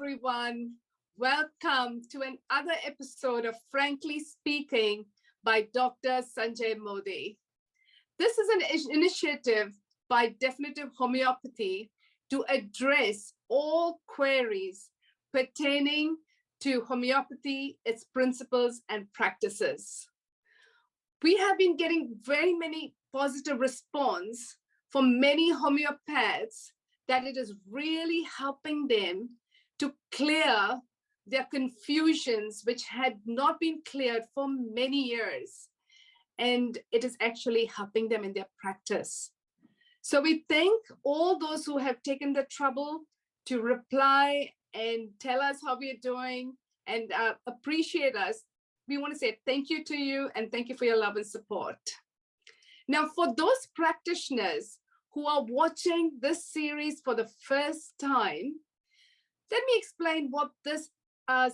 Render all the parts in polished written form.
everyone. Welcome to another episode of Frankly Speaking by Dr. Sanjay Modi. This is an initiative by Definitive Homeopathy to address all queries pertaining to homeopathy, its principles and practices. We have been getting very many positive response from many homeopaths that it is really helping them to clear their confusions, which had not been cleared for many years. And it is actually helping them in their practice. So we thank all those who have taken the trouble to reply and tell us how we are doing and appreciate us. We want to say thank you to you and thank you for your love and support. Now, for those practitioners who are watching this series for the first time, let me explain what this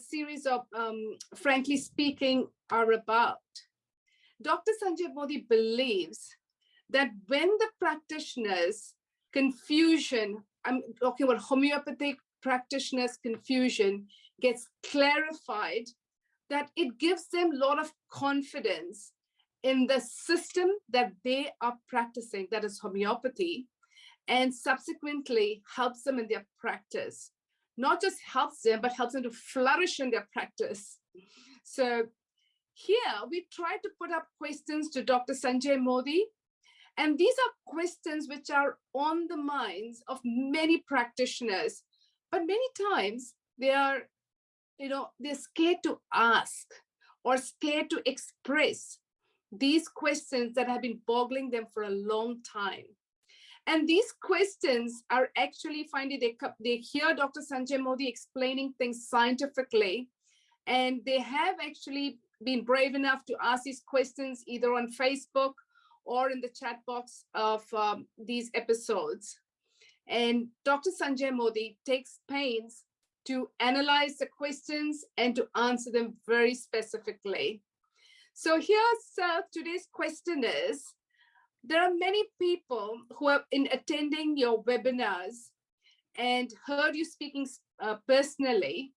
series of Frankly Speaking are about. Dr. Sanjay Modi believes that when the practitioners' confusion, I'm talking about homeopathic practitioners' confusion, gets clarified, that it gives them a lot of confidence in the system that they are practicing, that is homeopathy, and subsequently helps them in their practice. Not just helps them, but helps them to flourish in their practice. So here we try to put up questions to Dr. Sanjay Modi, and these are questions which are on the minds of many practitioners, but many times they are, they're scared to ask or scared to express these questions that have been boggling them for a long time. And these questions are actually finding they hear Dr. Sanjay Modi explaining things scientifically, and they have actually been brave enough to ask these questions either on Facebook or in the chat box of these episodes. And Dr. Sanjay Modi takes pains to analyze the questions and to answer them very specifically. So here's today's question is, there are many people who have been attending your webinars and heard you speaking personally,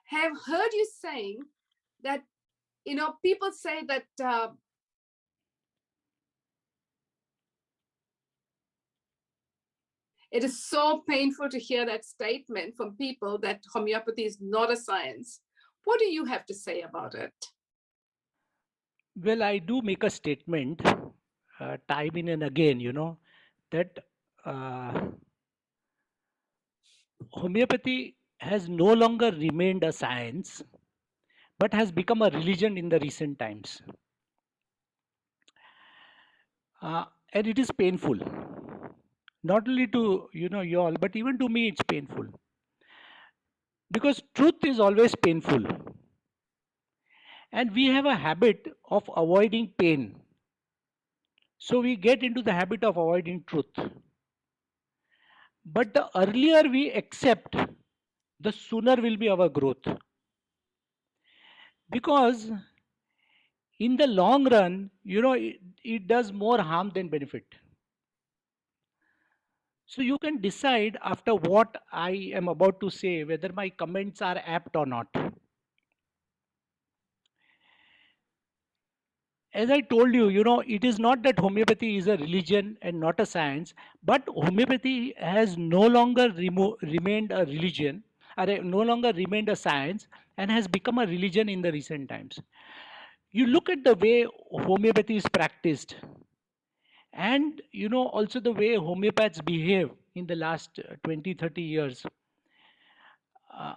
have heard you saying that, people say that it is so painful to hear that statement from people that homeopathy is not a science. What do you have to say about it? Well, I do make a statement time in and again, that uh, homeopathy has no longer remained a science, but has become a religion in the recent times. And it is painful, not only to, you all, but even to me, it's painful. Because truth is always painful. And we have a habit of avoiding pain. So we get into the habit of avoiding truth. But the earlier we accept, the sooner will be our growth. Because in the long run, it does more harm than benefit. So you can decide after what I am about to say whether my comments are apt or not. As I told you, it is not that homeopathy is a religion and not a science, but homeopathy has no longer remained a religion, or no longer remained a science, and has become a religion in the recent times. You look at the way homeopathy is practiced, and also the way homeopaths behave in the last 20-30 years. uh,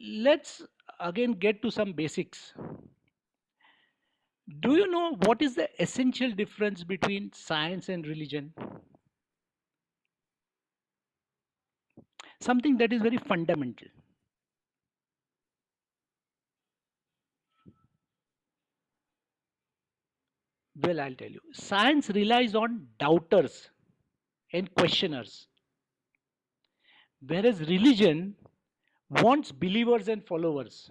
let's again get to some basics. Do you know what is the essential difference between science and religion? Something that is very fundamental. Well, I'll tell you. Science relies on doubters and questioners, whereas religion wants believers and followers.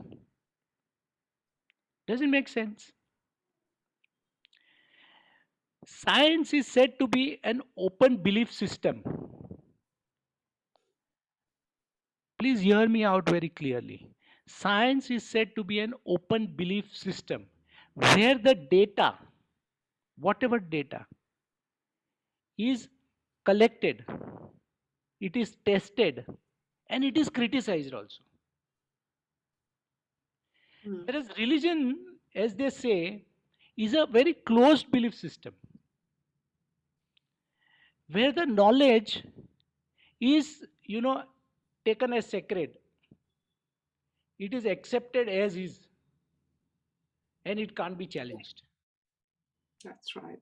Does it make sense? Science is said to be, an open belief system, Please hear me out very clearly. Science is said to be an open belief system where the data, whatever data, is collected, it is tested, and it is criticized also. Hmm. Whereas religion, as they say, is a very closed belief system where the knowledge is, taken as sacred. It is accepted as is, and it can't be challenged. That's right.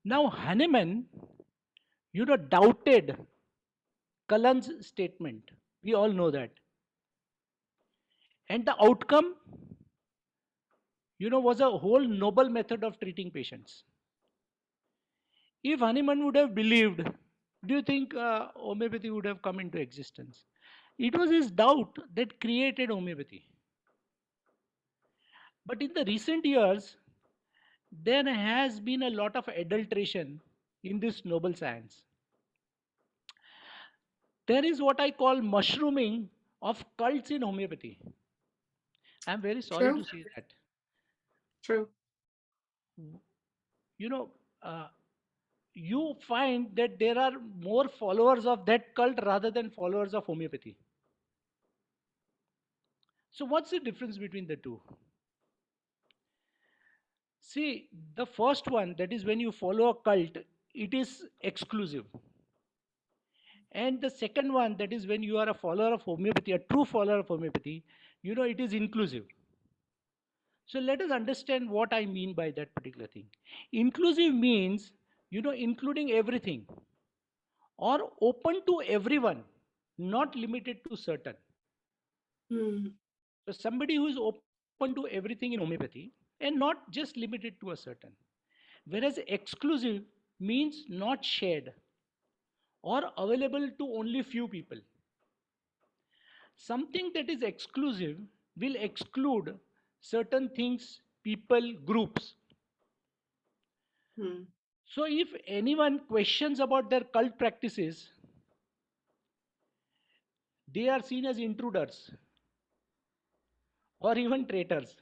Now, Hahnemann, doubted Cullen's statement. We all know that. And the outcome, was a whole noble method of treating patients. If Hahnemann would have believed, do you think homeopathy would have come into existence? It was his doubt that created homeopathy. But in the recent years, there has been a lot of adulteration in this noble science. There is what I call mushrooming of cults in homeopathy. I'm very sorry True. to say that. True. You know, uh, you find that there are more followers of that cult rather than followers of homeopathy. So, what's the difference between the two? See, the first one, that is when you follow a cult, it is exclusive. And the second one, that is when you are a follower of homeopathy, a true follower of homeopathy, it is inclusive. So let us understand what I mean by that particular thing. Inclusive means, including everything or open to everyone, not limited to certain. Hmm. So somebody who is open to everything in homeopathy and not just limited to a certain. Whereas exclusive means not shared or available to only few people. Something that is exclusive will exclude certain things, people, groups. Hmm. So if anyone questions about their cult practices, they are seen as intruders or even traitors.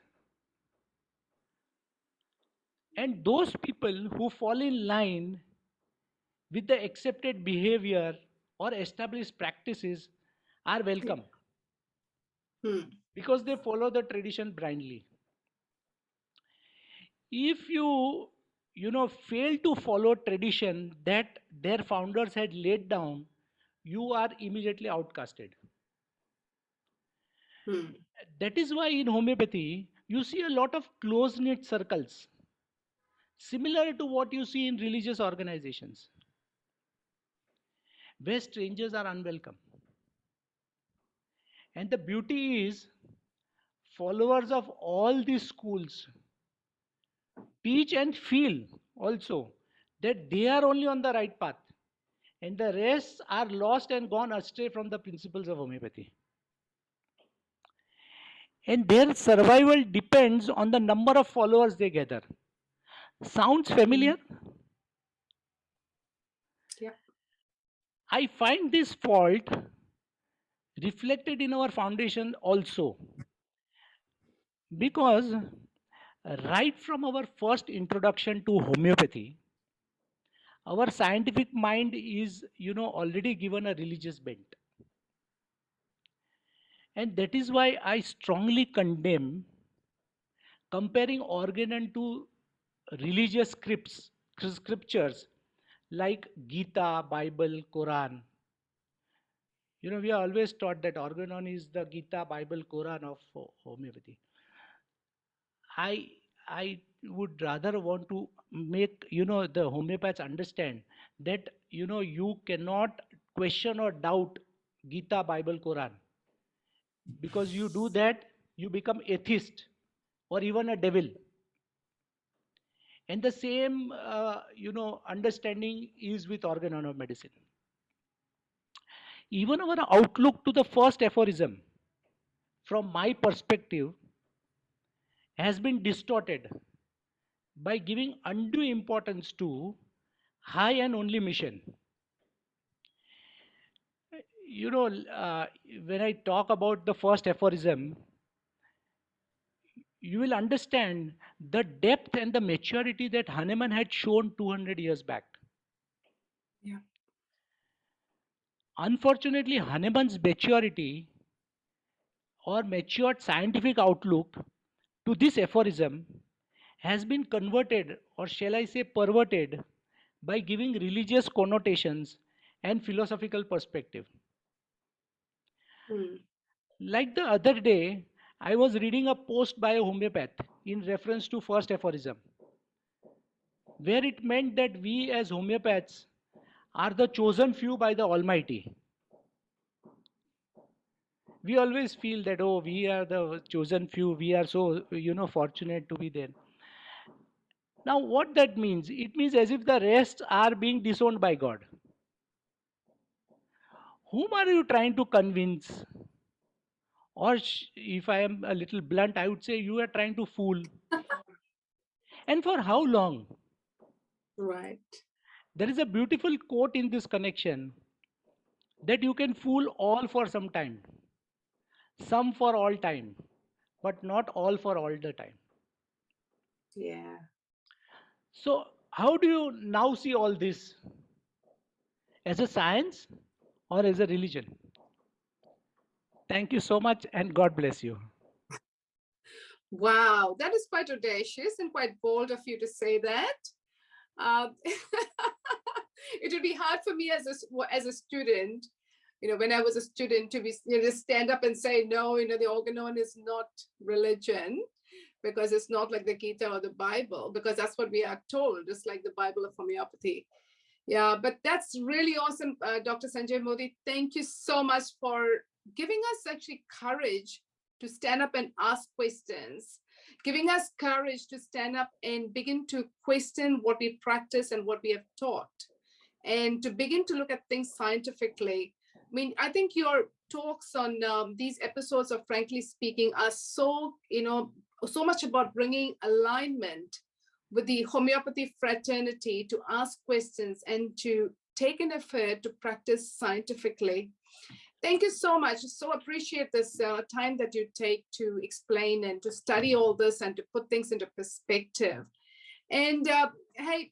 And those people who fall in line with the accepted behavior or established practices are Yeah. welcome Hmm. because they follow the tradition blindly. If you fail to follow tradition that their founders had laid down, you are immediately outcasted. Hmm. That is why in homeopathy you see a lot of close knit circles similar to what you see in religious organizations where strangers are unwelcome. And the beauty is followers of all these schools teach and feel also that they are only on the right path and the rest are lost and gone astray from the principles of homeopathy. And their survival depends on the number of followers they gather. Sounds Hmm. familiar? Yeah. I find this fault reflected in our foundation also because right from our first introduction to homeopathy, our scientific mind is already given a religious bent, and that is why I strongly condemn comparing organon to religious scriptures like Gita, Bible, Quran. We are always taught that organon is the Gita, Bible, Quran of homeopathy. I would rather want to make the homeopaths understand that you cannot question or doubt Gita, Bible, Quran, because you do that you become atheist or even a devil. And the same understanding is with organon of medicine. Even our outlook to the first aphorism, from my perspective, has been distorted by giving undue importance to high and only mission. you know, when I talk about the first aphorism, you will understand the depth and the maturity that Hahnemann had shown 200 years back. Yeah. Unfortunately, Hahnemann's maturity or matured scientific outlook to this aphorism has been converted, or shall I say perverted, by giving religious connotations and philosophical perspective. Hmm. Like the other day, I was reading a post by a homeopath in reference to first aphorism, where it meant that we as homeopaths are the chosen few by the Almighty. We always feel that, oh, we are the chosen few, we are so, fortunate to be there. Now, what that means? It means as if the rest are being disowned by God. Whom are you trying to convince? Or, if I am a little blunt, I would say you are trying to fool. And for how long? Right. There is a beautiful quote in this connection that you can fool all for some time, some for all time, but not all for all the time. Yeah. So, how do you now see all this? As a science or as a religion? Thank you so much and God bless you. Wow, that is quite audacious and quite bold of you to say that. It would be hard for me as a student, when I was a student, to be just stand up and say no. The organon is not religion, because it's not like the Gita or the Bible, because that's what we are told, just like the Bible of homeopathy. Yeah, but that's really awesome, Dr. Sanjay Modi. Thank you so much for giving us actually courage to stand up and ask questions, giving us courage to stand up and begin to question what we practice and what we have taught, and to begin to look at things scientifically. I mean, I think your talks on these episodes of Frankly Speaking are so much about bringing alignment with the homeopathy fraternity, to ask questions and to take an effort to practice scientifically. Thank you so much. So appreciate this time that you take to explain and to study all this and to put things into perspective. And hey,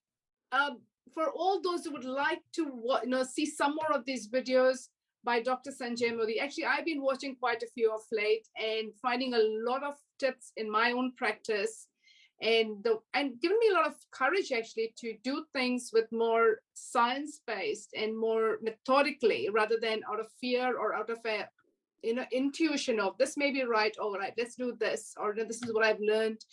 uh, for all those who would like to see some more of these videos by Dr. Sanjay Modi, actually, I've been watching quite a few of late and finding a lot of tips in my own practice, and given me a lot of courage actually to do things with more science-based and more methodically, rather than out of fear or out of a intuition of this may be right, all right, let's do this, or this is what I've learned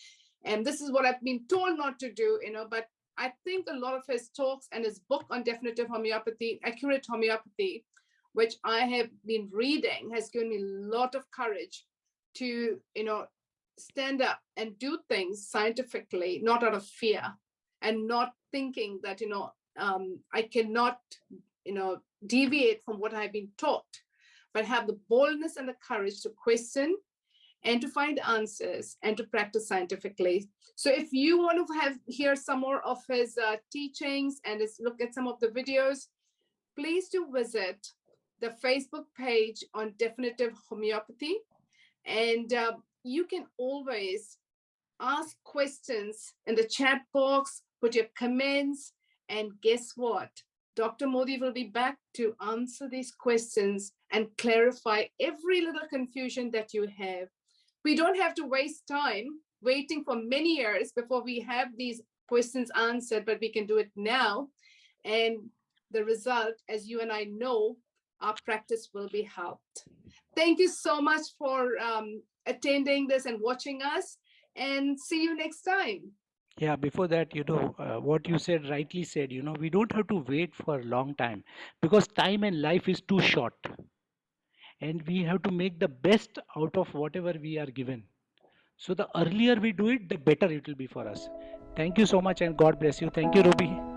and this is what I've been told not to do. But I think a lot of his talks and his book on definitive homeopathy, accurate homeopathy, which I have been reading, has given me a lot of courage to stand up and do things scientifically, not out of fear, and not thinking that I cannot deviate from what I've been taught, but have the boldness and the courage to question and to find answers and to practice scientifically. So if you want to hear some more of his teachings and look at some of the videos, please do visit the Facebook page on Definitive Homeopathy. And you can always ask questions in the chat box, put your comments, and guess what? Dr. Modi will be back to answer these questions and clarify every little confusion that you have. We don't have to waste time waiting for many years before we have these questions answered, but we can do it now. And the result, as you and I know, our practice will be helped. Thank you so much for attending this and watching us, and see you next time. Yeah, before that, what you said, rightly said, we don't have to wait for a long time because time and life is too short. And we have to make the best out of whatever we are given. So the earlier we do it, the better it will be for us. Thank you so much and God bless you. Thank you, Ruby.